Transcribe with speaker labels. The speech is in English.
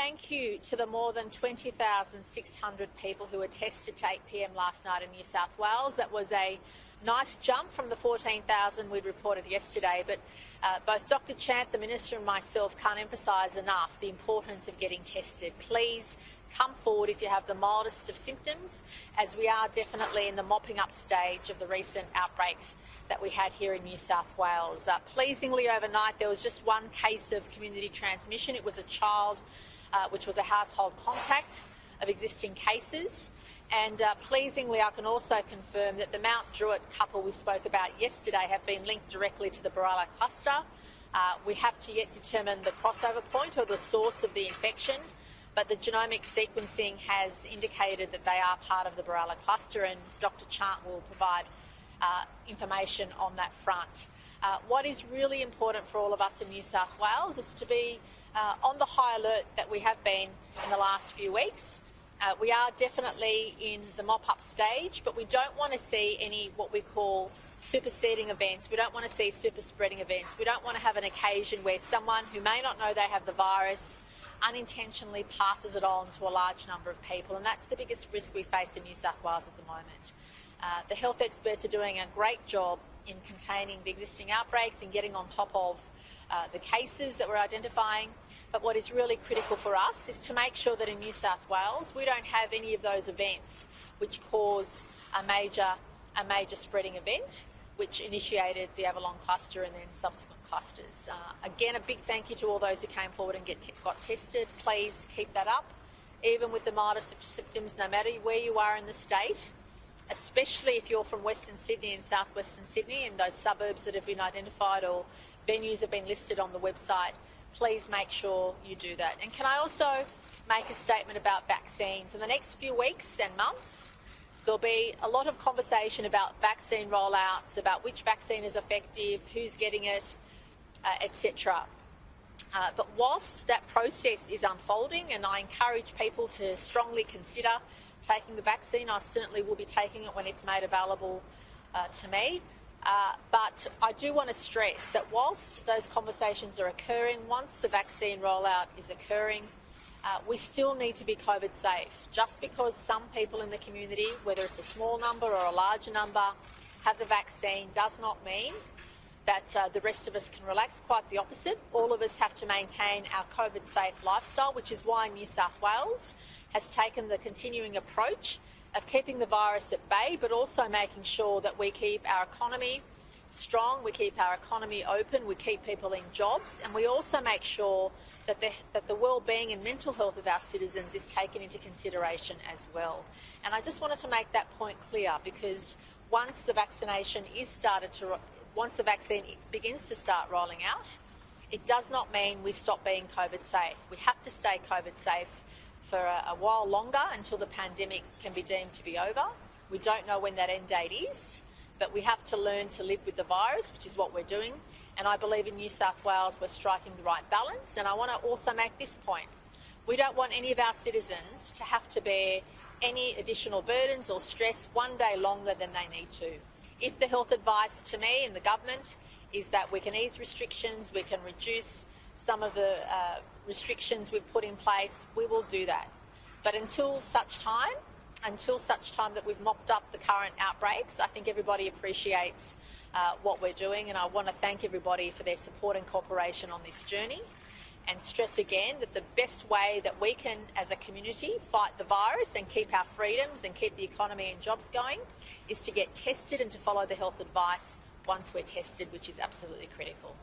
Speaker 1: Thank you to the more than 20,600 people who were tested to 8 p.m. last night in New South Wales. That was a nice jump from the 14,000 we'd reported yesterday, but both Dr. Chant, the Minister, and myself can't emphasise enough the importance of getting tested. Please come forward if you have the mildest of symptoms, as we are definitely in the mopping up stage of the recent outbreaks that we had here in New South Wales. Pleasingly, overnight there was just one case of community transmission. It was a child which was a household contact of existing cases. And pleasingly, I can also confirm that the Mount Druitt couple we spoke about yesterday have been linked directly to the Berala cluster. We have to yet determine the crossover point or the source of the infection, but the genomic sequencing has indicated that they are part of the Berala cluster, and Dr. Chant will provide information on that front. What is really important for all of us in New South Wales is to be on the high alert that we have been in the last few weeks. We are definitely in the mop-up stage, but we don't want to see any what we call superseding events. We don't want to see super spreading events. We don't want to have an occasion where someone who may not know they have the virus unintentionally passes it on to a large number of people, and that's the biggest risk we face in New South Wales at the moment. The health experts are doing a great job in containing the existing outbreaks and getting on top of the cases that we're identifying. But what is really critical for us is to make sure that in New South Wales we don't have any of those events which cause a major spreading event, which initiated the Avalon cluster and then subsequent clusters. Again, a big thank you to all those who came forward and got tested. Please keep that up, even with the mildest of symptoms, no matter where you are in the state, especially if you're from Western Sydney and southwestern Sydney and those suburbs that have been identified or venues have been listed on the website. Please make sure you do that. And can I also make a statement about vaccines? In the next few weeks and months, there'll be a lot of conversation about vaccine rollouts, about which vaccine is effective, who's getting it, etc. But whilst that process is unfolding, and I encourage people to strongly consider taking the vaccine, I certainly will be taking it when it's made available to me. But I do want to stress that whilst those conversations are occurring, once the vaccine rollout is occurring, we still need to be COVID safe. Just because some people in the community, whether it's a small number or a larger number, have the vaccine does not mean that the rest of us can relax. Quite the opposite. All of us have to maintain our COVID safe lifestyle, which is why New South Wales has taken the continuing approach of keeping the virus at bay, but also making sure that we keep our economy strong, we keep our economy open, we keep people in jobs, and we also make sure that the well-being and mental health of our citizens is taken into consideration as well. And I just wanted to make that point clear, because once the vaccine begins to start rolling out, it does not mean we stop being COVID safe. We have to stay COVID safe for a while longer until the pandemic can be deemed to be over. We don't know when that end date is, but we have to learn to live with the virus, which is what we're doing. And I believe in New South Wales we're striking the right balance. And I want to also make this point. We don't want any of our citizens to have to bear any additional burdens or stress one day longer than they need to. If the health advice to me and the government is that we can ease restrictions, we can reduce some of the restrictions we've put in place, we will do that. But until such time that we've mopped up the current outbreaks, I think everybody appreciates what we're doing, and I want to thank everybody for their support and cooperation on this journey, and stress again that the best way that we can as a community fight the virus and keep our freedoms and keep the economy and jobs going is to get tested and to follow the health advice once we're tested, which is absolutely critical.